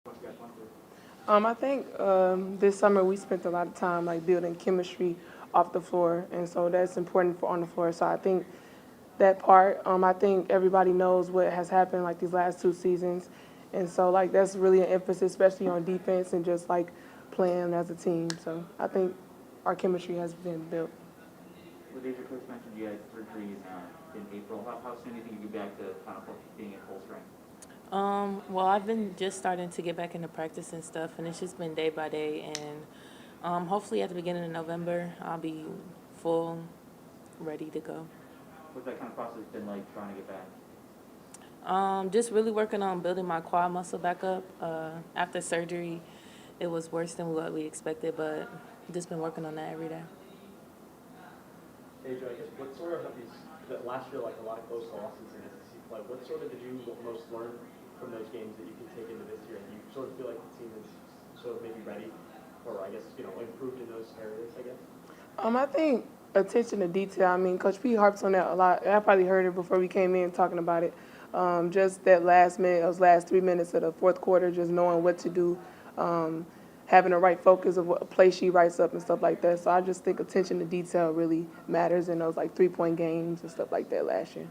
I think this summer we spent a lot of time like building chemistry off the floor, and so that's important for on the floor. So I think that part. I think everybody knows what has happened like these last 2 seasons, and so like that's really an emphasis, especially on defense and just like playing as a team. So I think our chemistry has been built. LaDazhia, coach mentioned you had surgery in April. How soon do you think you get back to kind of being at full strength? Well, I've been just starting to get back into practice and stuff, and it's just been day by day. And hopefully, at the beginning of November, I'll be full, ready to go. What's that kind of process been like trying to get back? Just really working on building my quad muscle back up. After surgery, it was worse than what we expected, but just been working on that every day. Aijha, I guess what sort of have these, that last year, like a lot of close losses in SEC play, what sort of did you most learn from those games that you can take into this year? And you sort of feel like the team is sort of maybe ready, or I guess, improved in those areas, I guess? I think attention to detail. I mean, Coach P harps on that a lot. I probably heard it before we came in talking about it. Just that last minute, those last 3 minutes of the fourth quarter, just knowing what to do, having the right focus of what play she writes up and stuff like that. So I just think attention to detail really matters in those like 3-point games and stuff like that last year.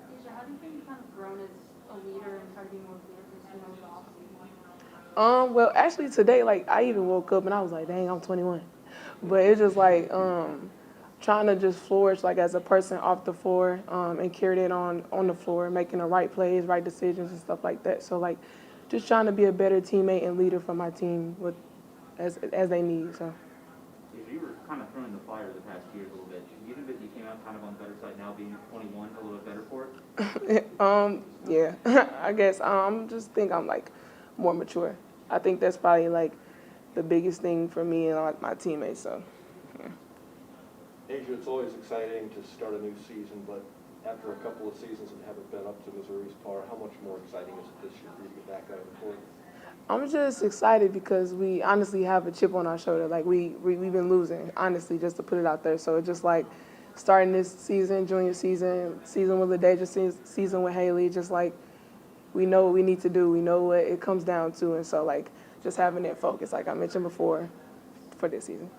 Aijha, how do you think you've kind of grown as a leader and try to be more leadership over the offseason? Well, actually today, like I even woke up and I was like, dang, I'm 21. But it's just like trying to just flourish like as a person off the floor and carry that on the floor, making the right plays, right decisions and stuff like that. So like just trying to be a better teammate and leader for my team with as they need. So. If you were kind of throwing the fire the past years a little bit, do you think that you came out kind of on the better side now, being 21, a little bit better for it? Yeah, I guess just think I'm like more mature. I think that's probably like the biggest thing for me and like my teammates. So. Yeah. Aijha, it's always exciting to start a new season, but after a couple of seasons and haven't been up to Missouri's par, how much more exciting is it this year for you to get back out on the court? I'm just excited because we honestly have a chip on our shoulder. Like we've been losing, honestly, just to put it out there. So it's just like starting this season, junior season with LaDazhia, season with Haley, just like we know what we need to do. We know what it comes down to, and so like just having that focus, like I mentioned before, for this season.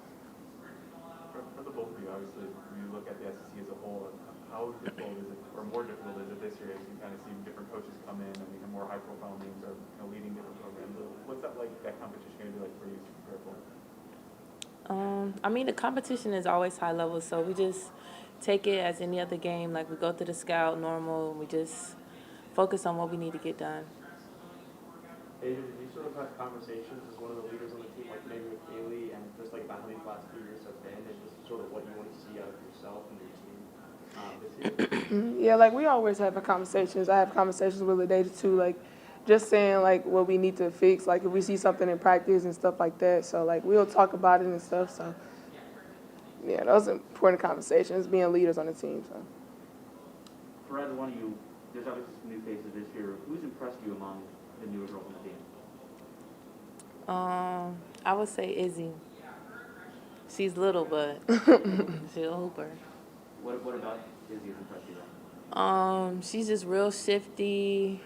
For the both of you, obviously, when you look at the SEC as a whole, how difficult is it, or more difficult is it this year as you kind of see different coaches come in and more high-profile names are leading different programs? What's that like? That competition going to be like for you to prepare for? I mean, the competition is always high level, so we just take it as any other game. Like we go through the scout normal, and we just focus on what we need to get done. Aijha, did you sort of have conversations as one of the leaders on the team, like maybe with Haley, and just like about how these last 2 years have been, and just sort of what you want to see out of yourself and your team this year? Yeah, like we always have conversations. I have conversations with LaDazhia too, like just saying like what we need to fix, like if we see something in practice and stuff like that. So like we'll talk about it and stuff. So yeah, those are important conversations, being leaders on the team. So. For either one of you, there's obviously some new faces this year. Who's impressed you among the newer girls on the team? I would say Izzy. She's little, but she's a hooper. What about Izzy has impressed you then? She's just real shifty.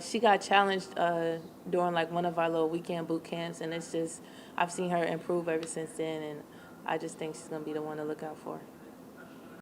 She got challenged during like one of our little weekend boot camps, and it's just I've seen her improve ever since then, and I just think she's gonna be the one to look out for.